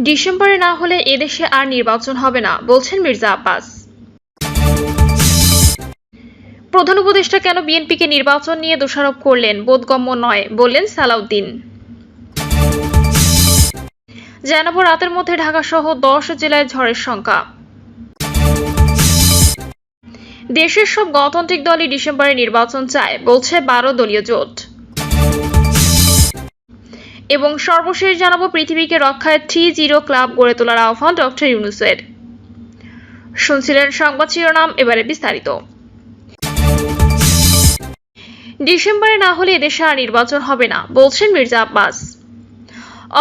ডিসেম্বরে না হলে এদেশে আর নির্বাচন হবে না, বলছেন মির্জা আব্বাস। প্রধান উপদেষ্টা কেন বিএনপিকে নির্বাচন নিয়ে দোষারোপ করলেন বোধগম্য নয়, বললেন সালাউদ্দিন। জানাবো রাতের মধ্যে ঢাকা সহ 10 জেলায় ঝড়ের সংখ্যা। দেশের সব গণতান্ত্রিক দলই ডিসেম্বরে নির্বাচন চায়, বলছে 12 দলীয় জোট। এবং সর্বশেষ জানাবো পৃথিবীকে রক্ষায় 3-0 ক্লাব গড়ে তোলার আহ্বান ডক্টর ইউনূসের। শুনছিলেন সংবাদ শিরোনাম, এবারে বিস্তারিত। ডিসেম্বরে না হলে এদেশে আর নির্বাচন হবে না, বলছেন মির্জা আব্বাস।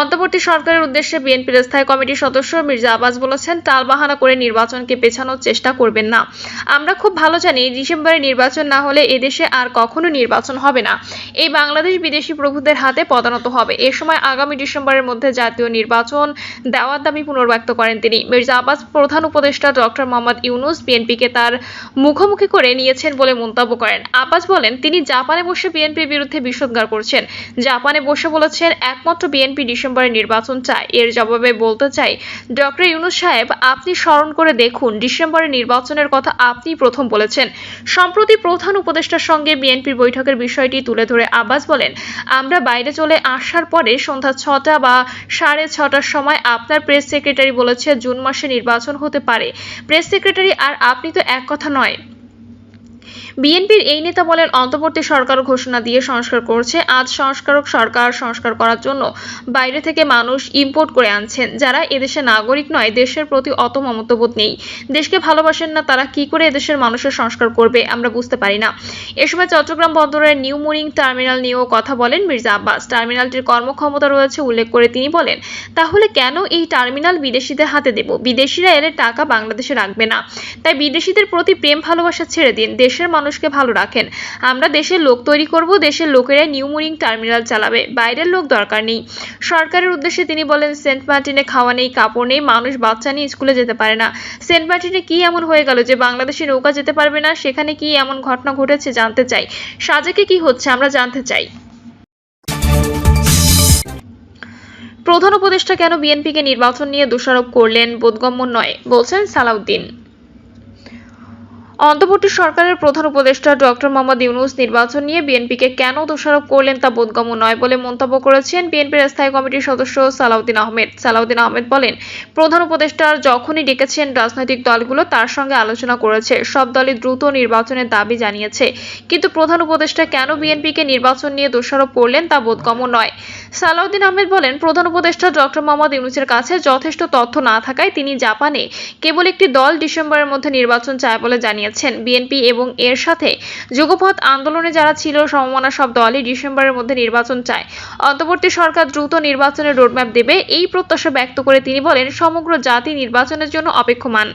অন্তর্বর্তী সরকারের উদ্দেশ্যে বিএনপির স্থায়ী কমিটির সদস্য মির্জা আব্বাস বলেছেন, টালবাহানা করে নির্বাচনকে পেছানোর চেষ্টা করবেন না। আমরা খুব ভালো জানি ডিসেম্বরে নির্বাচন না হলে এদেশে আর কখনো নির্বাচন হবে না। এই বাংলাদেশ বিদেশি প্রভুদের হাতে পদানত হবে। এ সময় আগামী ডিসেম্বরের মধ্যে জাতীয় নির্বাচন দেওয়ার দাবি পুনর্ব্যক্ত করেন তিনি। মির্জা আব্বাস প্রধান উপদেষ্টা ডক্টর মোহাম্মদ ইউনূস বিএনপিকে তার মুখোমুখি করে নিয়েছেন বলে মন্তব্য করেন। আব্বাস বলেন, তিনি জাপানে বসে বিএনপির বিরুদ্ধে বিষোদ্গার করছেন। জাপানে বসে বলেছেন একমাত্র বিএনপি ডিসেম্বরে নির্বাচন চায়। এর জবাবে বলতে চাই, ডক্টর ইউনূস সাহেব, আপনি স্মরণ করে দেখুন ডিসেম্বরে নির্বাচনের কথা আপনি প্রথম বলেছেন। সম্প্রতি প্রধান উপদেষ্টার সঙ্গে বিএনপির বৈঠকের বিষয়টি তুলে ধরে আব্বাস বলেন, আমরা বাইরে চলে আসার পরে সন্ধ্যা 6টা বা 6:30টার সময় আপনার প্রেস সেক্রেটারি বলেছে জুন মাসে নির্বাচন হতে পারে। প্রেস সেক্রেটারি আর আপনি তো এক কথা নয়। বিএনপির এই নেতা বলেন, অন্তর্বর্তী সরকার ঘোষণা দিয়ে সংস্কার করছে। আজ সংস্কারক সরকার সংস্কার করার জন্য বাইরে থেকে মানুষ ইম্পোর্ট করে আনছেন, যারা এদেশের নাগরিক নয়, দেশের প্রতি অত মমত্ববোধ নেই, দেশকে ভালোবাসেন না, তারা কি করে এদেশের মানুষের সংস্কার করবে আমরা বুঝতে পারি না। এ সময় চট্টগ্রাম বন্দরের নিউ মুরিং টার্মিনাল নিয়েও কথা বলেন মির্জা আব্বাস। টার্মিনালটির কর্মক্ষমতা রয়েছে উল্লেখ করে তিনি বলেন, তাহলে কেন এই টার্মিনাল বিদেশিদের হাতে দেব? বিদেশিরা এলে টাকা বাংলাদেশে রাখবে না। তাই বিদেশিদের প্রতি প্রেম ভালোবাসা ছেড়ে দিন, দেশের মানুষকে ভালো রাখেন। আমরা দেশের লোক তৈরি করব, দেশের লোকেরা নিউ মুরিং টার্মিনাল চালাবে, বাইরের লোক দরকার নেই। সরকারের উদ্দেশ্যে তিনি বলেন, সেন্ট মার্টিনে খাওয়া নেই, কাপড় নেই, মানুষ বাচ্চা নিয়ে স্কুলে যেতে পারে না। সেন্ট মার্টিনে কি এমন হয়ে গেল যে বাংলাদেশে নৌকা যেতে পারবে না? সেখানে কি এমন ঘটনা ঘটেছে জানতে চাই। সাজেকে কি হচ্ছে আমরা জানতে চাই। প্রধান উপদেষ্টা কেন বিএনপিকে নির্বাচন নিয়ে দোষারোপ করলেন বোধগম্য নয়, বলছেন সালাউদ্দিন। অন্তর্বর্তী সরকারের প্রধান উপদেষ্টা ডক্টর মোহাম্মদ ইউনূস নির্বাচন নিয়ে বিএনপিকে কেন দোষারোপ করলেন তা বোধগম্য নয় বলে মন্তব্য করেছেন বিএনপির স্থায়ী কমিটির সদস্য সালাউদ্দিন আহমেদ। সালাউদ্দিন আহমেদ বলেন, প্রধান উপদেষ্টার যখনই ডেকেছেন রাজনৈতিক দলগুলো তার সঙ্গে আলোচনা করেছে, সব দলই দ্রুত নির্বাচনের দাবি জানিয়েছে, কিন্তু প্রধান উপদেষ্টা কেন বিএনপিকে নির্বাচন নিয়ে দোষারোপ করলেন তা বোধগম্য নয়। সালাউদ্দিন আহমেদ বলেন, প্রধান উপদেষ্টা ডক্টর মোহাম্মদ ইউনূসের কাছে যথেষ্ট তথ্য না থাকায় তিনি জাপানে কেবল একটি দল ডিসেম্বরের মধ্যে নির্বাচন চায় বলে জানিয়েছেন। বিএনপি এবং এর সাথে যুগপৎ আন্দোলনে যারা ছিল সমমনা সব দলই ডিসেম্বরের মধ্যে নির্বাচন চায়। অন্তর্বর্তী সরকার দ্রুত নির্বাচনের রোডম্যাপ দেবে এই প্রত্যাশা ব্যক্ত করে তিনি বলেন, সমগ্র জাতি নির্বাচনের জন্য অপেক্ষমান।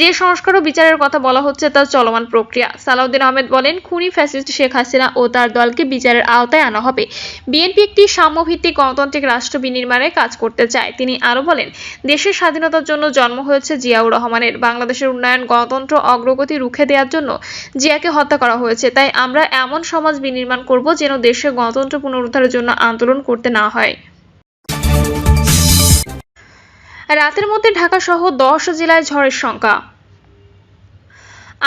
যে সংস্কার ও বিচারের কথা বলা হচ্ছে তা চলমান প্রক্রিয়া। সালাউদ্দিন আহমেদ বলেন, খুনি ফ্যাসিস্ট শেখ হাসিনা ও তার দলকে বিচারের আওতায় আনা হবে। বিএনপি একটি সাম্যভিত্তিক গণতান্ত্রিক রাষ্ট্র বিনির্মাণে কাজ করতে চায়। তিনি আরো বলেন, দেশের স্বাধীনতার জন্য জন্ম হয়েছে জিয়াউর রহমানের। বাংলাদেশের উন্নয়ন, গণতন্ত্র, অগ্রগতি রুখে দেওয়ার জন্য জিয়াকে হত্যা করা হয়েছে। তাই আমরা এমন সমাজ বিনির্মাণ করব যেন দেশে গণতন্ত্র পুনরুদ্ধারের জন্য আন্দোলন করতে না হয়। রাতের মধ্যে ঢাকা সহ 10 জেলায় ঝড়ের সংখ্যা।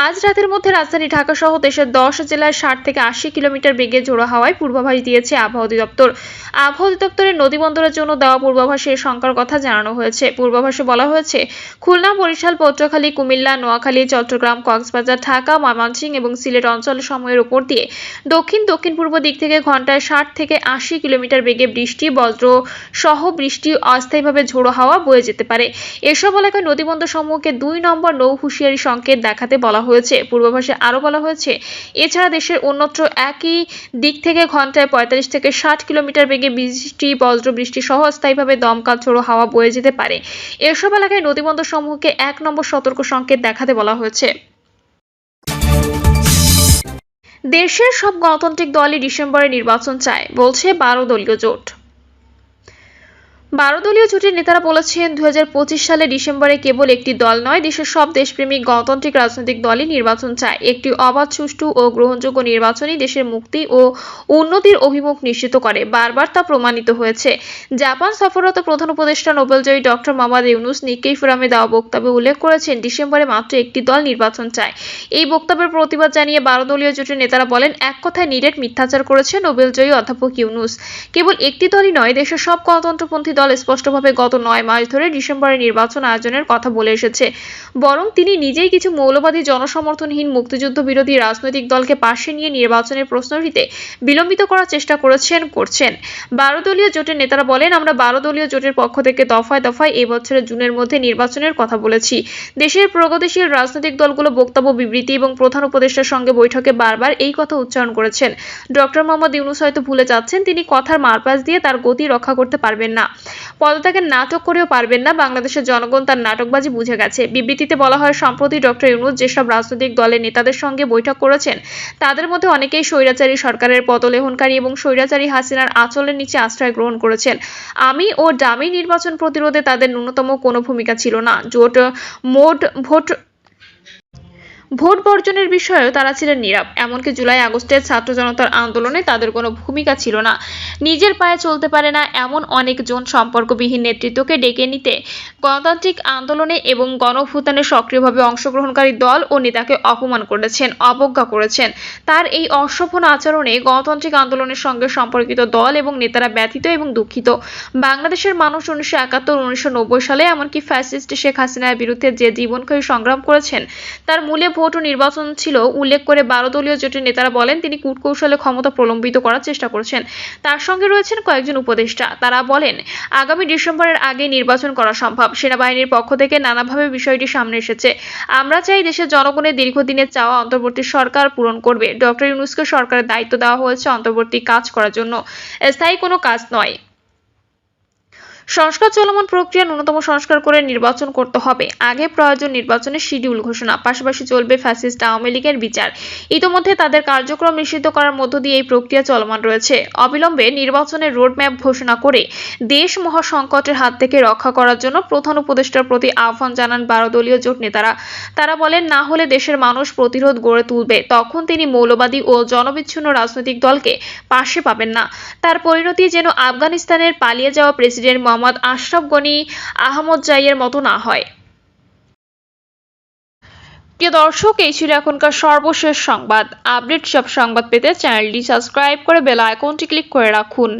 আজ রাতের মধ্যে রাজধানী ঢাকা সহ দেশের 10 জেলায় 60 থেকে 80 কিলোমিটার বেগে ঝোড়ো হাওয়ায় পূর্বাভাস দিয়েছে আবহাওয়া অধিদপ্তর। আবহাওয়া অধিদপ্তরের নদীবন্দরের জন্য দেওয়া পূর্বাভাসে এই সংখ্যার কথা জানানো হয়েছে। পূর্বাভাসে বলা হয়েছে, খুলনা, বরিশাল, পটুয়াখালী, কুমিল্লা, নোয়াখালী, চট্টগ্রাম, কক্সবাজার, ঢাকা, ময়মনসিংহ এবং সিলেট অঞ্চলসমূহের উপর দিয়ে দক্ষিণ-পূর্ব দিক থেকে ঘন্টায় 60 থেকে 80 কিলোমিটার বেগে বৃষ্টি, বজ্র সহ বৃষ্টি, অস্থায়ীভাবে ঝোড়ো হাওয়া বয়ে যেতে পারে। এসব এলাকায় নদীবন্দর সমূহকে 2 নম্বর নৌ হুঁশিয়ারি সংকেত দেখাতে বলা হয়েছে। পূর্বাভাসে আরো বলা হয়েছে, এছাড়া দেশের অন্যত্র একই দিক থেকে ঘন্টায় 45 থেকে 60 কিলোমিটার বেগে বৃষ্টি, বজ্র বৃষ্টি সহ অস্থায়ীভাবে দমকা ঝোড়ো হাওয়া বয়ে যেতে পারে। এসব এলাকায় নদীবন্দর সমূহকে 1 নম্বর সতর্ক সংকেত দেখাতে বলা হয়েছে। দেশের সব গণতান্ত্রিক দলই ডিসেম্বরে নির্বাচন চায়, বলছে 12 দলীয় জোট। 12 দলীয় জোটের নেতারা বলেছেন 2025 সালে ডিসেম্বরে কেবল একটি দল নয়, দেশের সব দেশপ্রেমিক গণতান্ত্রিক রাজনৈতিক দলই নির্বাচন চায়। একটি অবাধ, সুষ্ঠু ও গ্রহণযোগ্য নির্বাচনই দেশের মুক্তি ও উন্নতির অভিমুখ নিশ্চিত করে। বারবার তা প্রমাণিত হয়েছে। জাপান সফররত প্রধান উপদেষ্টা নোবেলজয়ী ডক্টর মোহাম্মদ ইউনূস নিক্কেই ফোরামে দেওয়া বক্তব্যে উল্লেখ করেছেন, ডিসেম্বরে মাত্র একটি দল নির্বাচন চায়। এই বক্তব্যের প্রতিবাদ জানিয়ে 12 দলীয় জোটের নেতারা বলেন, এক কথায় নিরেট মিথ্যাচার করেছে নোবেলজয়ী অধ্যাপক ইউনূস। কেবল একটি দলই নয়, দেশের সব গণতন্ত্রপন্থী দল স্পষ্টভাবে গত 9 মাস ধরে ডিসেম্বরে নির্বাচন আয়োজনের কথা বলে এসেছে। বরং তিনি নিজেই কিছু মৌলবাদী, জনসমর্থনহীন, মুক্তিযুদ্ধ বিরোধী রাজনৈতিক দলকে পাশে নিয়ে নির্বাচনের প্রশ্নটিতে বিলম্বিত করার চেষ্টা করছেন। 12 দলীয় জোটের নেতারা বলেন, আমরা 12 দলীয় জোটের পক্ষ থেকে দফায় দফায় এই বছরের জুনের মধ্যে নির্বাচনের কথা বলেছি। দেশের প্রগতিশীল রাজনৈতিক দলগুলো বক্তব্য, বিবৃতি এবং প্রধান উপদেষ্টার সঙ্গে বৈঠকে বারবার এই কথা উচ্চারণ করেছেন। ডক্টর মোহাম্মদ ইউনূস হয়তো ভুলে যাচ্ছেন, তিনি কথার মারপ্যাঁচ দিয়ে তার গতি রক্ষা করতে পারবেন না। পদত্যাগের নাটক করেও পারবেন না। বাংলাদেশের জনগণ তার নাটকবাজি বুঝে গেছে। বিবৃতিতে বলা হয়, সম্প্রতি ডক্টর ইউনূস যেসব রাজনৈতিক দলের নেতাদের সঙ্গে বৈঠক করেছেন, তাদের মধ্যে অনেকেই স্বৈরাচারী সরকারের পদলেহনকারী এবং স্বৈরাচারী হাসিনার আঁচলের নিচে আশ্রয় গ্রহণ করেছেন। আমি ও ডামি নির্বাচন প্রতিরোধে তাদের ন্যূনতম কোনো ভূমিকা ছিল না। ভোট বর্জনের বিষয়েও তারা ছিলেন নীরব। এমনকি জুলাই আগস্টের ছাত্র জনতার আন্দোলনে তাদের কোনো ভূমিকা ছিল না। নিজের পায়ে চলতে পারে না এমন অনেকজন সম্পর্কবিহীন নেতৃত্বকে ডেকে নিতে গণতান্ত্রিক আন্দোলনে এবং গণঅভ্যুত্থানে সক্রিয়ভাবে অংশগ্রহণকারী দল ও নেতাকে অপমান করেছেন, অবজ্ঞা করেছেন। তার এই অশোভন আচরণে গণতান্ত্রিক আন্দোলনের সঙ্গে সম্পর্কিত দল এবং নেতারা ব্যথিত এবং দুঃখিত। বাংলাদেশের মানুষ 1971-1990 সালে এমনকি ফ্যাসিস্ট শেখ হাসিনার বিরুদ্ধে যে জীবনক্ষয়ী সংগ্রাম করেছেন, তার মূলে ভোট ও নির্বাচন ছিল উল্লেখ করে 12 দলীয় জোটের নেতারা বলেন, তিনি কূটকৌশলে ক্ষমতা প্রলম্বিত করার চেষ্টা করছেন। তার সঙ্গে রয়েছেন কয়েকজন উপদেষ্টা। তারা বলেন, আগামী ডিসেম্বরের আগে নির্বাচন করা সম্ভব। সেনাবাহিনীর পক্ষ থেকে নানাভাবে বিষয়টি সামনে এসেছে। আমরা চাই দেশের জনগণের দীর্ঘদিনের চাওয়া অন্তর্বর্তী সরকার পূরণ করবে। ডক্টর ইউনূসকে সরকারের দায়িত্ব দেওয়া হয়েছে অন্তর্বর্তী কাজ করার জন্য, স্থায়ী কোনো কাজ নয়। সংস্কার চলমান প্রক্রিয়া ন্যূনতম সংস্কার করে নির্বাচন করতে হবে। আগে প্রয়োজন নির্বাচনের শিডিউল ঘোষণা। পাশাপাশি চলবে ফ্যাসিস্ট আওয়ামী লীগের বিচার। ইতোমধ্যে তাদের কার্যক্রম নিষিদ্ধ করার মধ্য দিয়ে এই প্রক্রিয়া চলমান রয়েছে। অবিলম্বে নির্বাচনের রোডম্যাপ ঘোষণা করে দেশ মহাসংকটের হাত থেকে রক্ষা করার জন্য প্রধান উপদেষ্টার প্রতি আহ্বান জানান 12 দলীয় জোট নেতারা। তারা বলেন, না হলে দেশের মানুষ প্রতিরোধ গড়ে তুলবে। তখন তিনি মৌলবাদী ও জনবিচ্ছিন্ন রাজনৈতিক দলকে পাশে পাবেন না। তার পরিণতি যেন আফগানিস্তানের পালিয়ে যাওয়া প্রেসিডেন্ট মোহাম্মদ আশরাফ গনি আহমদজাইয়ের মতো না হয়। প্রিয় দর্শক, এই ছিল এখনকার সর্বশেষ সংবাদ। আপডেট সব সংবাদ পেতে চ্যানেলটি সাবস্ক্রাইব করে বেল আইকনটি ক্লিক করে রাখুন।